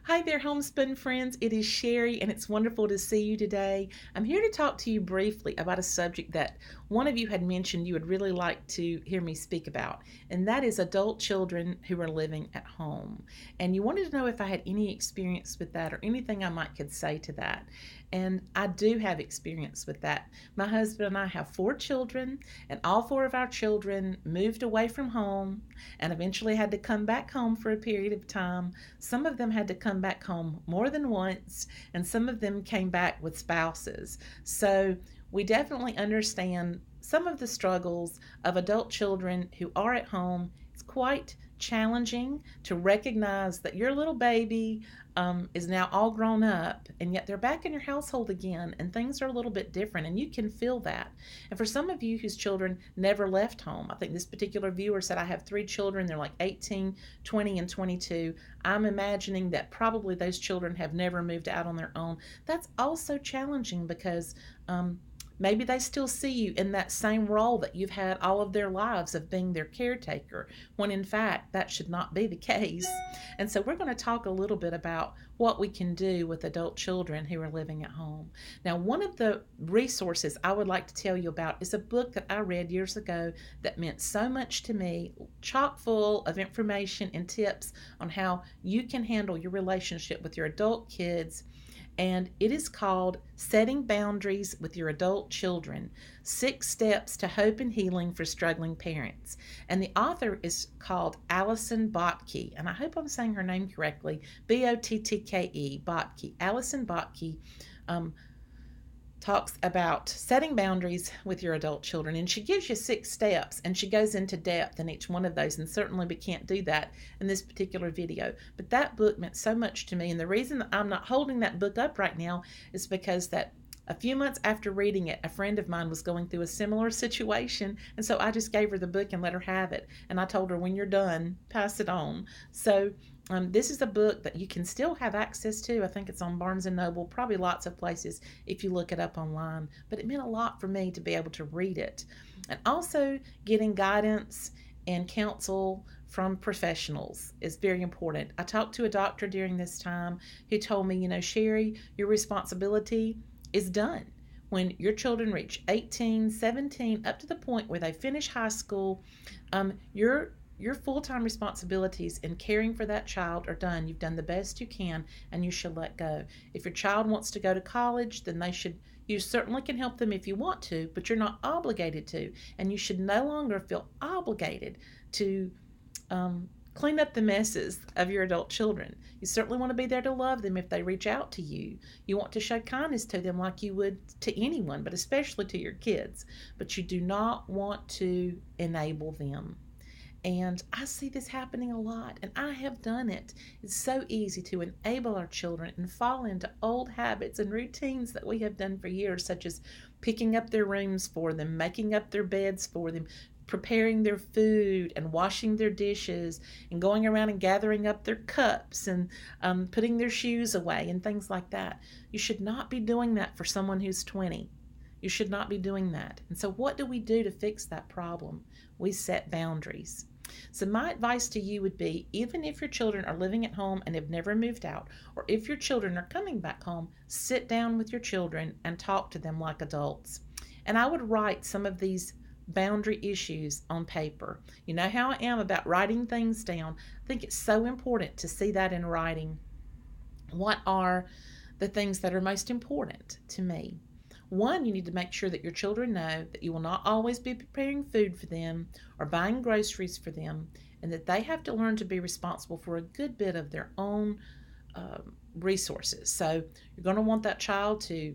Hi there, homespun friends. It is Sherry, and it's wonderful to see you today. I'm here to talk to you briefly about a subject that one of you had mentioned you would really like to hear me speak about, and that is adult children who are living at home. And you wanted to know if I had any experience with that or anything I might could say to that. And I do have experience with that. My husband and I have 4 children, and all 4 of our children moved away from home and eventually had to come back home for a period of time. Some of them had to come back home more than once, and some of them came back with spouses. So we definitely understand some of the struggles of adult children who are at home. It's quite challenging to recognize that your little baby is now all grown up, and yet they're back in your household again, and things are a little bit different, and you can feel that. And for some of you whose children never left home, I think this particular viewer said, I have 3 children, they're like 18, 20, and 22. I'm imagining that probably those children have never moved out on their own. That's also challenging because maybe they still see you in that same role that you've had all of their lives of being their caretaker, when in fact that should not be the case. And so we're going to talk a little bit about what we can do with adult children who are living at home. Now, one of the resources I would like to tell you about is a book that I read years ago that meant so much to me, chock full of information and tips on how you can handle your relationship with your adult kids, and it is called Setting Boundaries with Your Adult Children, 6 Steps to Hope and Healing for Struggling Parents. And the author is called Alison Botke, and I hope I'm saying her name correctly, Bottke, Botke. Alison Botke talks about setting boundaries with your adult children, and she gives you 6 steps, and she goes into depth in each one of those, and certainly we can't do that in this particular video. But that book meant so much to me, and the reason that I'm not holding that book up right now is because that a few months after reading it, a friend of mine was going through a similar situation, and so I just gave her the book and let her have it, and I told her, when you're done, pass it on. So this is a book that you can still have access to. I think it's on Barnes & Noble, probably lots of places if you look it up online. But it meant a lot for me to be able to read it. And also getting guidance and counsel from professionals is very important. I talked to a doctor during this time who told me, Sherry, your responsibility is done. When your children reach 18, 17, up to the point where they finish high school, your full-time responsibilities in caring for that child are done. You've done the best you can, and you should let go. If your child wants to go to college, then you certainly can help them if you want to, but you're not obligated to, and you should no longer feel obligated to clean up the messes of your adult children. You certainly want to be there to love them if they reach out to you. You want to show kindness to them like you would to anyone, but especially to your kids. But you do not want to enable them. And I see this happening a lot, and I have done it. It's so easy to enable our children and fall into old habits and routines that we have done for years, such as picking up their rooms for them, making up their beds for them, preparing their food and washing their dishes, and going around and gathering up their cups and putting their shoes away and things like that. You should not be doing that for someone who's 20. You should not be doing that. And so what do we do to fix that problem? We set boundaries. So my advice to you would be, even if your children are living at home and have never moved out, or if your children are coming back home, sit down with your children and talk to them like adults. And I would write some of these boundary issues on paper. You know how I am about writing things down. I think it's so important to see that in writing. What are the things that are most important to me? One, you need to make sure that your children know that you will not always be preparing food for them or buying groceries for them, and that they have to learn to be responsible for a good bit of their own resources. So you're going to want that child to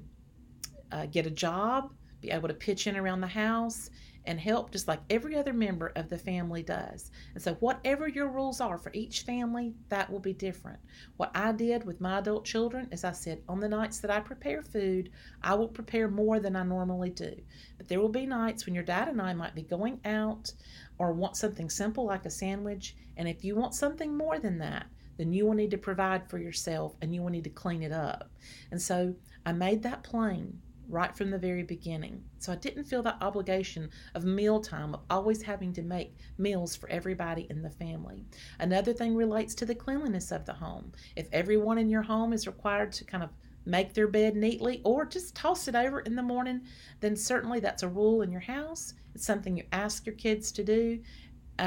get a job, be able to pitch in around the house, and help just like every other member of the family does. And so whatever your rules are for each family, that will be different. What I did with my adult children is I said, on the nights that I prepare food, I will prepare more than I normally do. But there will be nights when your dad and I might be going out or want something simple like a sandwich. And if you want something more than that, then you will need to provide for yourself and you will need to clean it up. And so I made that plain right from the very beginning. So I didn't feel that obligation of mealtime, of always having to make meals for everybody in the family. Another thing relates to the cleanliness of the home. If everyone in your home is required to kind of make their bed neatly or just toss it over in the morning, then certainly that's a rule in your house. It's something you ask your kids to do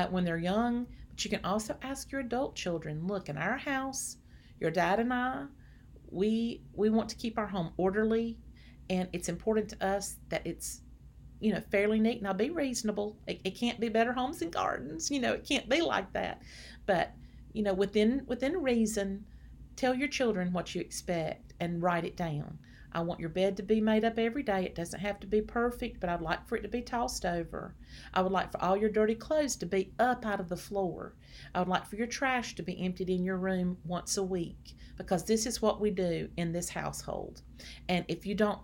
when they're young, but you can also ask your adult children. Look, in our house, your dad and I, we want to keep our home orderly, and it's important to us that it's fairly neat. Now be reasonable. It can't be Better Homes and Gardens. It can't be like that. But within reason, tell your children what you expect and write it down. I want your bed to be made up every day. It doesn't have to be perfect, but I'd like for it to be tossed over. I would like for all your dirty clothes to be up out of the floor. I would like for your trash to be emptied in your room once a week, because this is what we do in this household. And if you don't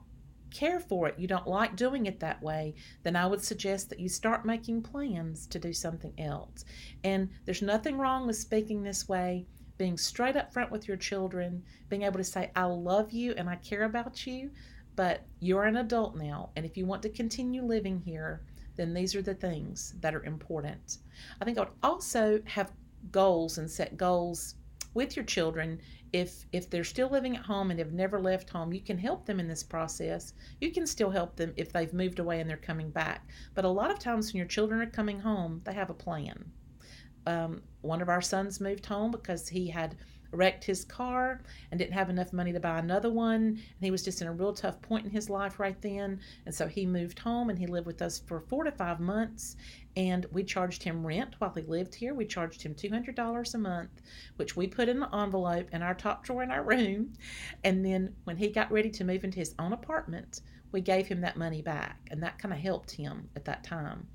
care for it, you don't like doing it that way, then I would suggest that you start making plans to do something else. And there's nothing wrong with speaking this way, being straight up front with your children, being able to say, I love you and I care about you, but you're an adult now, and if you want to continue living here, then these are the things that are important. I think I would also have goals and set goals with your children. If they're still living at home and have never left home, you can help them in this process. You can still help them if they've moved away and they're coming back. But a lot of times when your children are coming home, they have a plan. One of our sons moved home because he had wrecked his car and didn't have enough money to buy another one, and he was just in a real tough point in his life right then, and so he moved home and he lived with us for 4 to 5 months, and we charged him rent while he lived here. We charged him $200 a month, which we put in an envelope in our top drawer in our room, and then when he got ready to move into his own apartment, we gave him that money back, and that kind of helped him at that time.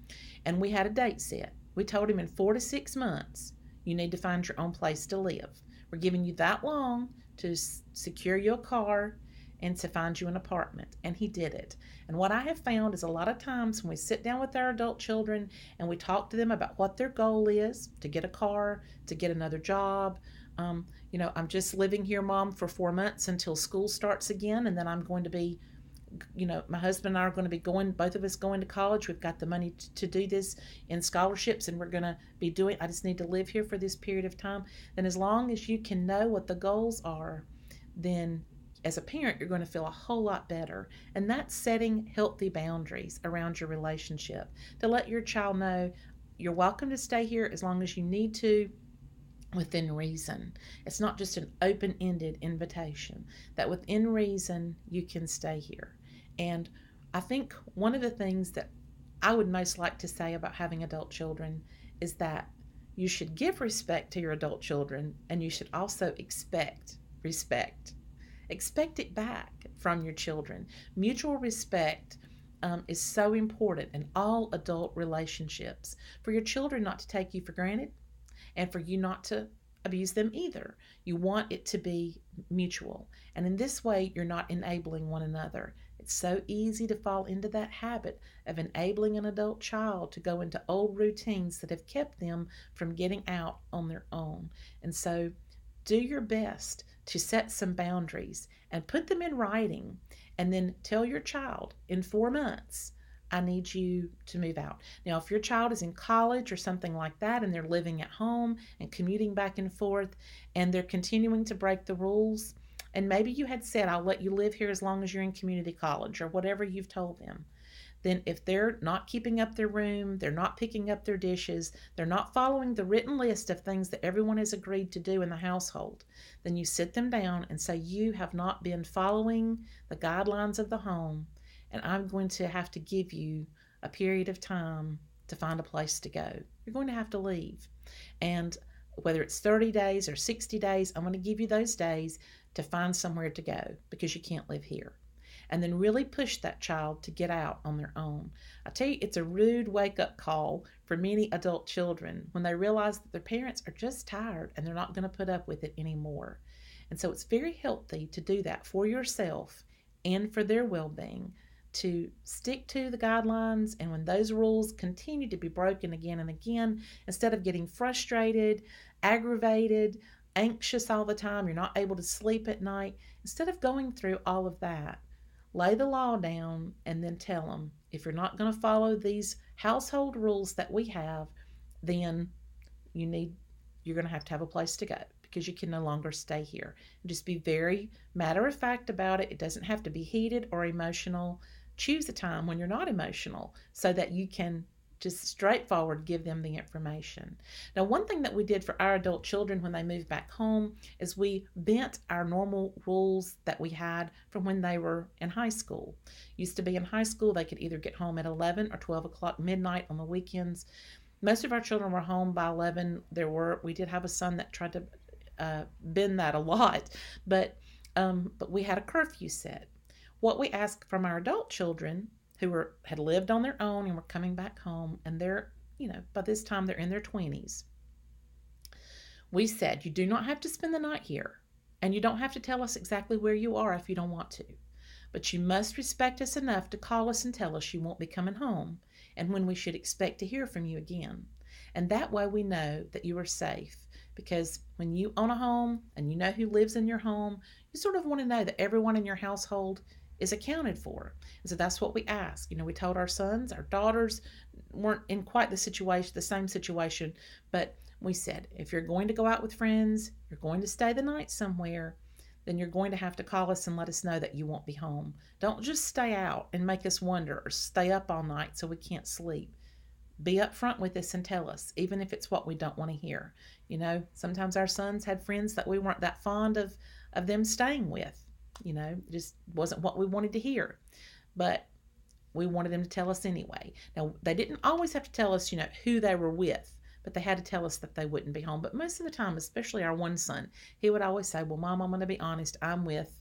And we had a date set. We told him in 4 to 6 months, you need to find your own place to live. We're giving you that long to secure your car and to find you an apartment. And he did it. And what I have found is a lot of times when we sit down with our adult children and we talk to them about what their goal is, to get a car, to get another job. I'm just living here, Mom, for 4 months until school starts again, and then I'm going to be my husband and I are going to be both of us going to college. We've got the money to do this in scholarships, and we're going to be doing, I just need to live here for this period of time. Then as long as you can know what the goals are, then as a parent, you're going to feel a whole lot better. And that's setting healthy boundaries around your relationship to let your child know you're welcome to stay here as long as you need to, within reason. It's not just an open-ended invitation, that within reason you can stay here. And I think one of the things that I would most like to say about having adult children is that you should give respect to your adult children, and you should also expect respect. Expect it back from your children. Mutual respect is so important in all adult relationships, for your children not to take you for granted and for you not to abuse them either. You want it to be mutual. And in this way, you're not enabling one another. It's so easy to fall into that habit of enabling an adult child to go into old routines that have kept them from getting out on their own. And so do your best to set some boundaries and put them in writing, and then tell your child in 4 months, I need you to move out. Now, if your child is in college or something like that and they're living at home and commuting back and forth and they're continuing to break the rules, and maybe you had said, I'll let you live here as long as you're in community college or whatever you've told them, then if they're not keeping up their room, they're not picking up their dishes, they're not following the written list of things that everyone has agreed to do in the household, then you sit them down and say, you have not been following the guidelines of the home, and I'm going to have to give you a period of time to find a place to go. You're going to have to leave. And whether it's 30 days or 60 days, I'm going to give you those days to find somewhere to go because you can't live here. And then really push that child to get out on their own. I tell you, it's a rude wake-up call for many adult children when they realize that their parents are just tired and they're not going to put up with it anymore. And so it's very healthy to do that for yourself and for their well-being, to stick to the guidelines, and when those rules continue to be broken again and again, instead of getting frustrated, aggravated, anxious all the time, you're not able to sleep at night, instead of going through all of that, lay the law down, and then tell them, if you're not going to follow these household rules that we have, then you need you're going to have a place to go because you can no longer stay here. And just be very matter of fact about it. It doesn't have to be heated or emotional. Choose a time when you're not emotional so that you can just straightforward give them the information. Now, one thing that we did for our adult children when they moved back home is we bent our normal rules that we had from when they were in high school. Used to be in high school, they could either get home at 11 or 12 o'clock midnight on the weekends. Most of our children were home by 11. We did have a son that tried to bend that a lot, but we had a curfew set. What we asked from our adult children who had lived on their own and were coming back home, and they're, by this time they're in their 20s. We said, you do not have to spend the night here, and you don't have to tell us exactly where you are if you don't want to, but you must respect us enough to call us and tell us you won't be coming home and when we should expect to hear from you again. And that way we know that you are safe, because when you own a home and you know who lives in your home, you sort of want to know that everyone in your household is accounted for. And so that's what we asked. We told our sons, our daughters weren't in quite the same situation, but we said, if you're going to go out with friends, you're going to stay the night somewhere, then you're going to have to call us and let us know that you won't be home. Don't just stay out and make us wonder or stay up all night so we can't sleep. Be upfront with us and tell us, even if it's what we don't want to hear. Sometimes our sons had friends that we weren't that fond of them staying with. It just wasn't what we wanted to hear. But we wanted them to tell us anyway. Now, they didn't always have to tell us, who they were with, but they had to tell us that they wouldn't be home. But most of the time, especially our one son, he would always say, well, Mom, I'm going to be honest. I'm with,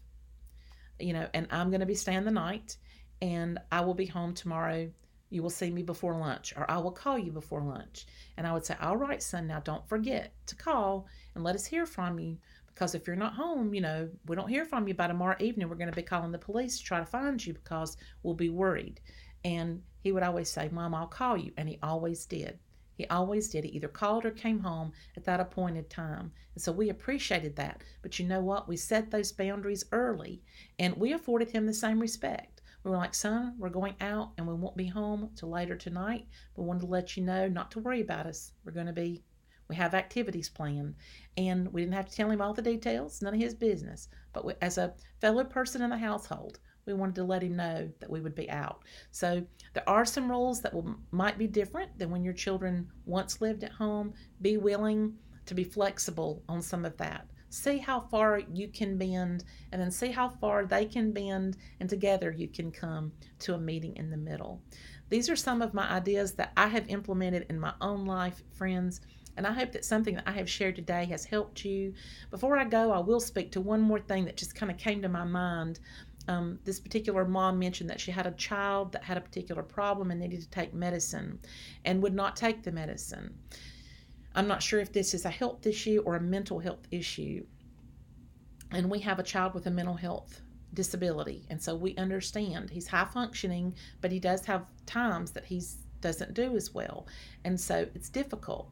and I'm going to be staying the night, and I will be home tomorrow. You will see me before lunch, or I will call you before lunch. And I would say, all right, son, now don't forget to call and let us hear from you, because if you're not home, we don't hear from you by tomorrow evening, we're going to be calling the police to try to find you because we'll be worried. And he would always say, Mom, I'll call you. And he always did. He always did. He either called or came home at that appointed time. And so we appreciated that. But you know what? We set those boundaries early, and we afforded him the same respect. We were like, son, we're going out and we won't be home till later tonight. We wanted to let you know not to worry about us. We have activities planned. And we didn't have to tell him all the details, none of his business. But as a fellow person in the household, we wanted to let him know that we would be out. So there are some rules that might be different than when your children once lived at home. Be willing to be flexible on some of that. See how far you can bend, and then see how far they can bend, and together you can come to a meeting in the middle. These are some of my ideas that I have implemented in my own life, friends, and I hope that something that I have shared today has helped you. Before I go, I will speak to one more thing that just kind of came to my mind. This particular mom mentioned that she had a child that had a particular problem and needed to take medicine and would not take the medicine. I'm not sure if this is a health issue or a mental health issue. And we have a child with a mental health disability. And so we understand he's high functioning, but he does have times that he doesn't do as well. And so it's difficult.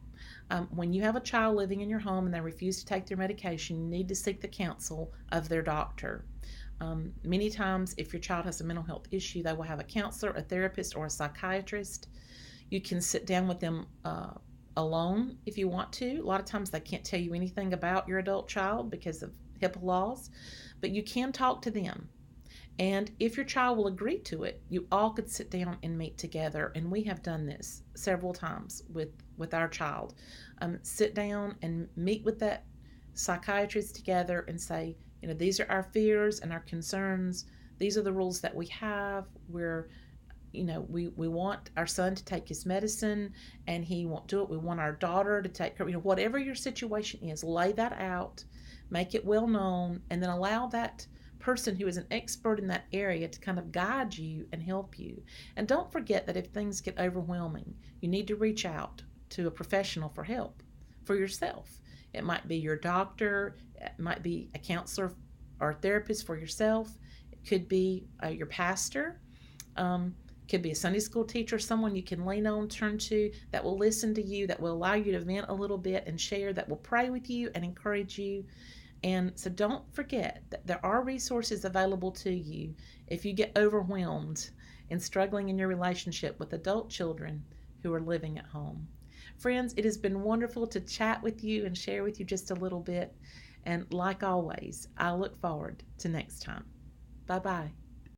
When you have a child living in your home and they refuse to take their medication, you need to seek the counsel of their doctor. Many times, if your child has a mental health issue, they will have a counselor, a therapist, or a psychiatrist. You can sit down with them alone if you want to. A lot of times they can't tell you anything about your adult child because of HIPAA laws, but you can talk to them. And if your child will agree to it, you all could sit down and meet together. And we have done this several times with our child. Sit down and meet with that psychiatrist together and say, these are our fears and our concerns. These are the rules that we have. We want our son to take his medicine and he won't do it. We want our daughter to take her, whatever your situation is, lay that out, make it well known, and then allow that person who is an expert in that area to kind of guide you and help you. And don't forget that if things get overwhelming, you need to reach out to a professional for help for yourself. It might be your doctor, it might be a counselor or a therapist for yourself. It could be your pastor. Could be a Sunday school teacher, someone you can lean on, turn to, that will listen to you, that will allow you to vent a little bit and share, that will pray with you and encourage you. And so don't forget that there are resources available to you if you get overwhelmed and struggling in your relationship with adult children who are living at home. Friends, it has been wonderful to chat with you and share with you just a little bit. And like always, I look forward to next time. Bye bye.